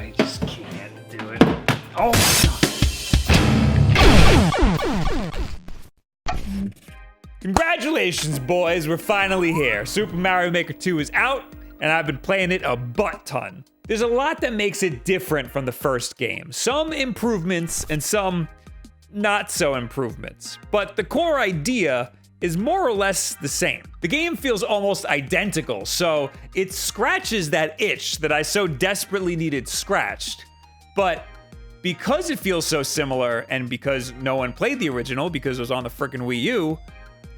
I just can't do it. Oh my god. Congratulations, boys. We're finally here. Super Mario Maker 2 is out, and I've been playing it a butt ton. There's a lot that makes it different from the first game. Some improvements and some not so improvements. But the core idea is more or less the same. The game feels almost identical, so it scratches that itch that I so desperately needed scratched. But because it feels so similar, and because no one played the original because it was on the frickin' Wii U,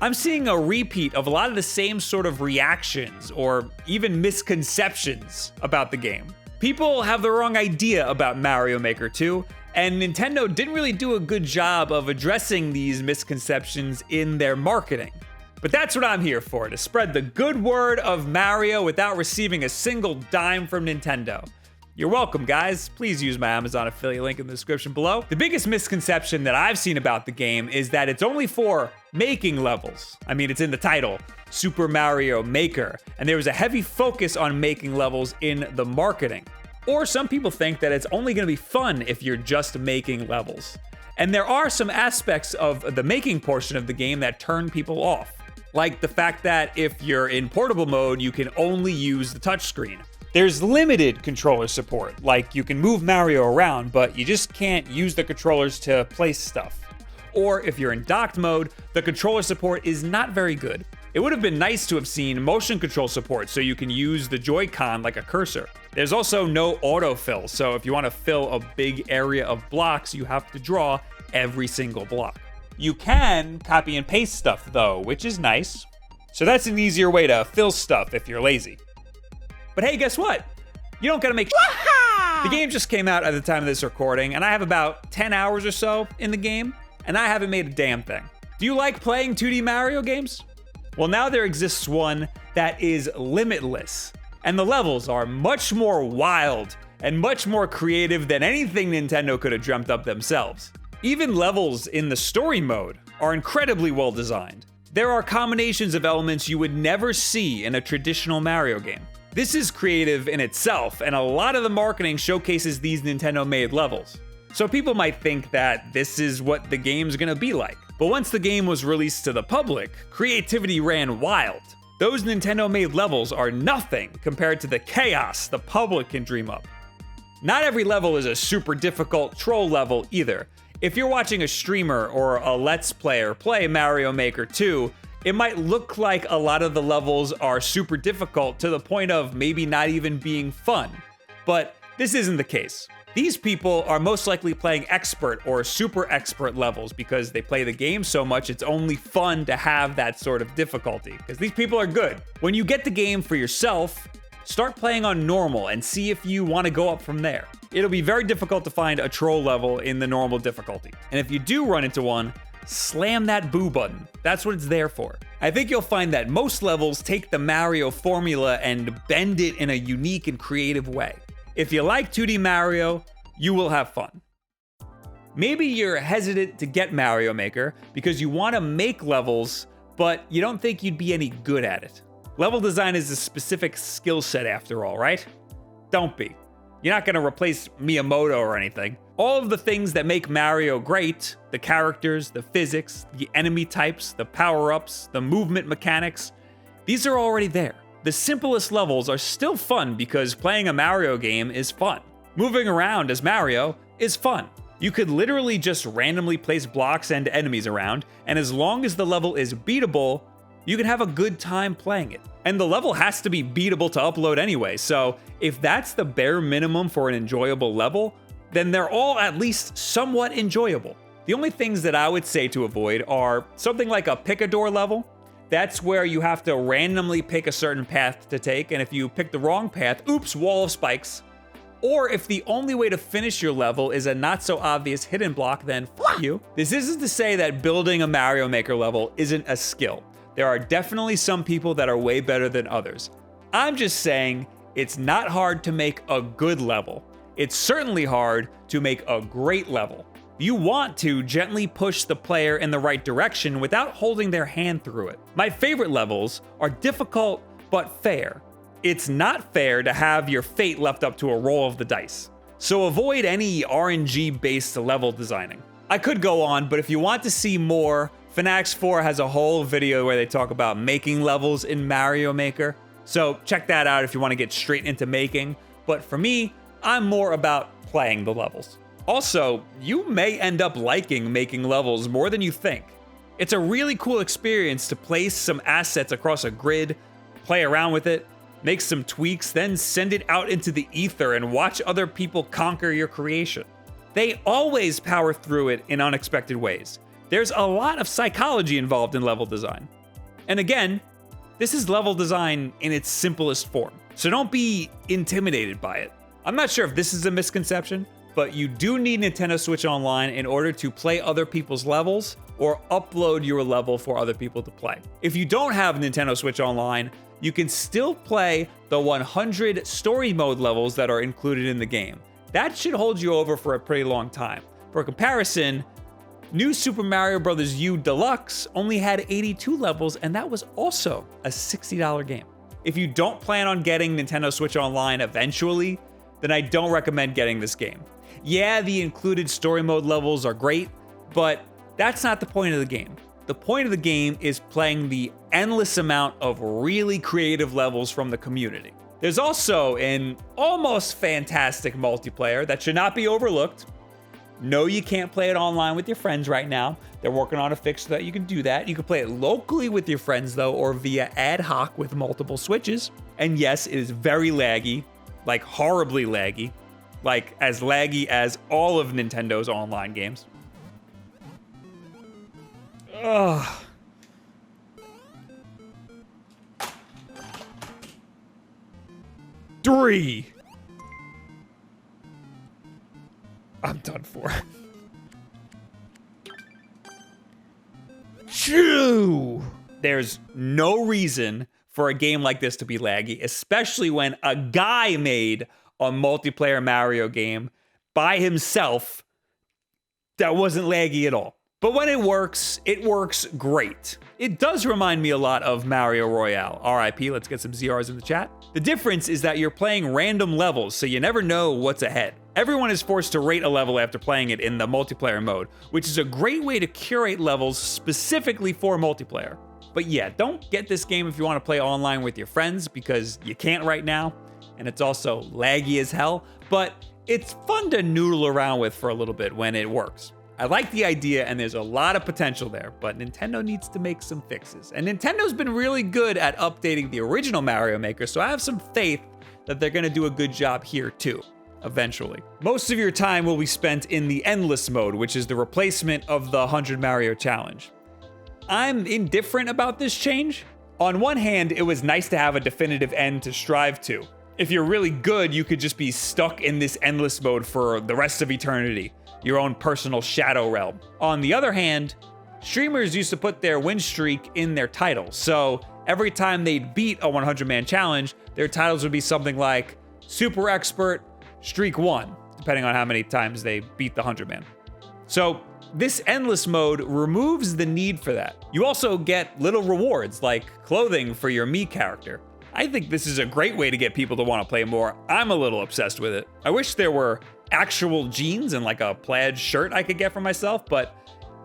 I'm seeing a repeat of a lot of the same sort of reactions or even misconceptions about the game. People have the wrong idea about Mario Maker 2, and Nintendo didn't really do a good job of addressing these misconceptions in their marketing. But that's what I'm here for, to spread the good word of Mario without receiving a single dime from Nintendo. You're welcome, guys. Please use my Amazon affiliate link in the description below. The biggest misconception that I've seen about the game is that it's only for making levels. I mean, it's in the title, Super Mario Maker, and there was a heavy focus on making levels in the marketing. Or some people think that it's only gonna be fun if you're just making levels. And there are some aspects of the making portion of the game that turn people off. Like the fact that if you're in portable mode, you can only use the touchscreen. There's limited controller support, like you can move Mario around, but you just can't use the controllers to place stuff. Or if you're in docked mode, the controller support is not very good. It would have been nice to have seen motion control support so you can use the Joy-Con like a cursor. There's also no autofill, so if you want to fill a big area of blocks, you have to draw every single block. You can copy and paste stuff though, which is nice. So that's an easier way to fill stuff if you're lazy. But hey, guess what? You don't gotta make The game just came out at the time of this recording, and I have about 10 hours or so in the game, and I haven't made a damn thing. Do you like playing 2D Mario games? Well, now there exists one that is limitless, and the levels are much more wild and much more creative than anything Nintendo could have dreamt up themselves. Even levels in the story mode are incredibly well designed. There are combinations of elements you would never see in a traditional Mario game. This is creative in itself, and a lot of the marketing showcases these Nintendo-made levels. So people might think that this is what the game's gonna be like. But once the game was released to the public, creativity ran wild. Those Nintendo-made levels are nothing compared to the chaos the public can dream up. Not every level is a super difficult troll level either. If you're watching a streamer or a Let's Player play Mario Maker 2, it might look like a lot of the levels are super difficult to the point of maybe not even being fun. But this isn't the case. These people are most likely playing expert or super expert levels because they play the game so much it's only fun to have that sort of difficulty, because these people are good. When you get the game for yourself, start playing on normal and see if you want to go up from there. It'll be very difficult to find a troll level in the normal difficulty. And if you do run into one, slam that boo button. That's what it's there for. I think you'll find that most levels take the Mario formula and bend it in a unique and creative way. If you like 2D Mario, you will have fun. Maybe you're hesitant to get Mario Maker because you want to make levels, but you don't think you'd be any good at it. Level design is a specific skill set after all, right? Don't be. You're not gonna replace Miyamoto or anything. All of the things that make Mario great, the characters, the physics, the enemy types, the power-ups, the movement mechanics, these are already there. The simplest levels are still fun because playing a Mario game is fun. Moving around as Mario is fun. You could literally just randomly place blocks and enemies around, and as long as the level is beatable, you can have a good time playing it. And the level has to be beatable to upload anyway, so if that's the bare minimum for an enjoyable level, then they're all at least somewhat enjoyable. The only things that I would say to avoid are something like a pick-a-door level. That's where you have to randomly pick a certain path to take, and if you pick the wrong path, oops, wall of spikes. Or if the only way to finish your level is a not-so-obvious hidden block, then f*** you. This isn't to say that building a Mario Maker level isn't a skill. There are definitely some people that are way better than others. I'm just saying it's not hard to make a good level. It's certainly hard to make a great level. You want to gently push the player in the right direction without holding their hand through it. My favorite levels are difficult but fair. It's not fair to have your fate left up to a roll of the dice. so avoid any RNG-based level designing. I could go on, but if you want to see more, Fanatics 4 has a whole video where they talk about making levels in Mario Maker, so check that out if you want to get straight into making. But for me, I'm more about playing the levels. Also, you may end up liking making levels more than you think. It's a really cool experience to place some assets across a grid, play around with it, make some tweaks, then send it out into the ether and watch other people conquer your creation. They always power through it in unexpected ways. There's a lot of psychology involved in level design. And again, this is level design in its simplest form, so don't be intimidated by it. I'm not sure if this is a misconception, but you do need Nintendo Switch Online in order to play other people's levels or upload your level for other people to play. If you don't have Nintendo Switch Online, you can still play the 100 story mode levels that are included in the game. That should hold you over for a pretty long time. For comparison, New Super Mario Bros. U Deluxe only had 82 levels, and that was also a $60 game. If you don't plan on getting Nintendo Switch Online eventually, then I don't recommend getting this game. Yeah, the included story mode levels are great, but that's not the point of the game. The point of the game is playing the endless amount of really creative levels from the community. There's also an almost fantastic multiplayer that should not be overlooked. No, you can't play it online with your friends right now. They're working on a fix so that you can do that. You can play it locally with your friends though, or via ad hoc with multiple switches. And yes, it is very laggy, like horribly laggy, like as laggy as all of Nintendo's online games. Ugh. Three. I'm done for. 2. There's no reason for a game like this to be laggy, especially when a guy made a multiplayer Mario game by himself that wasn't laggy at all. But when it works great. It does remind me a lot of Mario Royale. RIP, let's get some ZRs in the chat. The difference is that you're playing random levels, so you never know what's ahead. Everyone is forced to rate a level after playing it in the multiplayer mode, which is a great way to curate levels specifically for multiplayer. But yeah, don't get this game if you want to play online with your friends, because you can't right now, and it's also laggy as hell, but it's fun to noodle around with for a little bit when it works. I like the idea, and there's a lot of potential there, but Nintendo needs to make some fixes. And Nintendo's been really good at updating the original Mario Maker, so I have some faith that they're gonna do a good job here too, eventually. Most of your time will be spent in the Endless mode, which is the replacement of the 100 Mario Challenge. I'm indifferent about this change. On one hand, it was nice to have a definitive end to strive to. If you're really good, you could just be stuck in this Endless mode for the rest of eternity. Your own personal shadow realm. On the other hand, streamers used to put their win streak in their title. So every time they'd beat a 100-man challenge, their titles would be something like Super Expert Streak 1, depending on how many times they beat the 100-man. So this Endless mode removes the need for that. You also get little rewards like clothing for your Mii character. I think this is a great way to get people to want to play more. I'm a little obsessed with it. I wish there were actual jeans and like a plaid shirt I could get for myself, but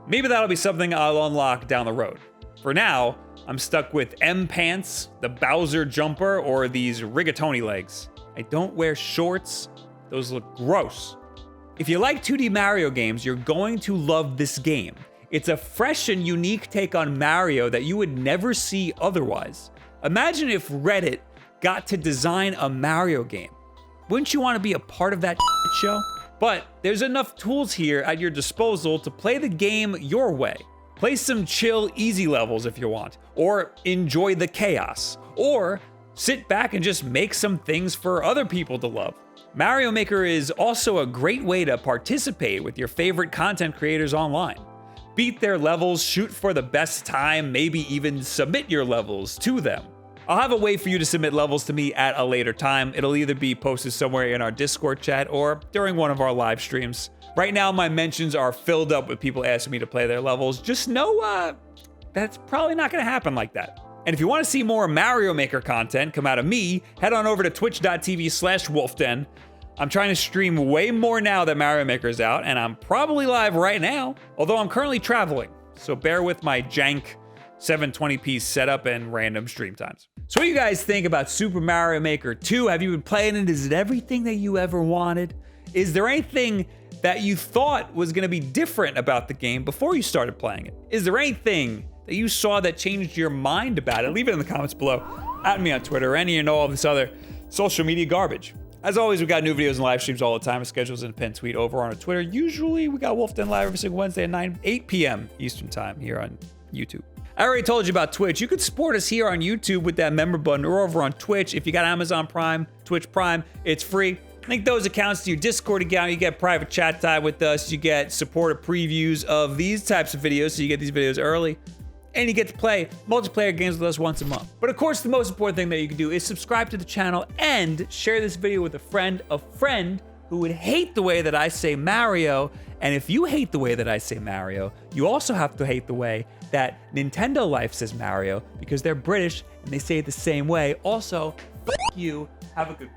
maybe that'll be something I'll unlock down the road. For now, I'm stuck with M pants, the Bowser jumper, or these rigatoni legs. I don't wear shorts. Those look gross. If you like 2D Mario games, you're going to love this game. It's a fresh and unique take on Mario that you would never see otherwise. Imagine if Reddit got to design a Mario game. Wouldn't you want to be a part of that show? But there's enough tools here at your disposal to play the game your way. Play some chill, easy levels if you want, or enjoy the chaos, or sit back and just make some things for other people to love. Mario Maker is also a great way to participate with your favorite content creators online. Beat their levels, shoot for the best time, maybe even submit your levels to them. I'll have a way for you to submit levels to me at a later time. It'll either be posted somewhere in our Discord chat or during one of our live streams. Right now, my mentions are filled up with people asking me to play their levels. Just know that's probably not gonna happen like that. And if you wanna see more Mario Maker content come out of me, head on over to twitch.tv/wolfden. I'm trying to stream way more now that Mario Maker's out, and I'm probably live right now, although I'm currently traveling. So bear with my jank 720p setup and random stream times. So what do you guys think about Super Mario Maker 2? Have you been playing it? Is it everything that you ever wanted? Is there anything that you thought was gonna be different about the game before you started playing it? Is there anything that you saw that changed your mind about it? Leave it in the comments below. At me on Twitter or any and all of this other social media garbage. As always, we got new videos and live streams all the time. Our schedule's in a pinned tweet over on our Twitter. Usually we got Wulff Den live every single Wednesday at 8 p.m. Eastern time here on YouTube. I already told you about Twitch. You could support us here on YouTube with that member button or over on Twitch. If you got Amazon Prime, Twitch Prime, it's free. Link those accounts to your Discord account. You get private chat time with us. You get supported previews of these types of videos, so you get these videos early. And you get to play multiplayer games with us once a month. But of course, the most important thing that you can do is subscribe to the channel and share this video with a friend who would hate the way that I say Mario. And if you hate the way that I say Mario, you also have to hate the way that Nintendo Life says Mario, because they're British and they say it the same way. Also, f*** you. Have a good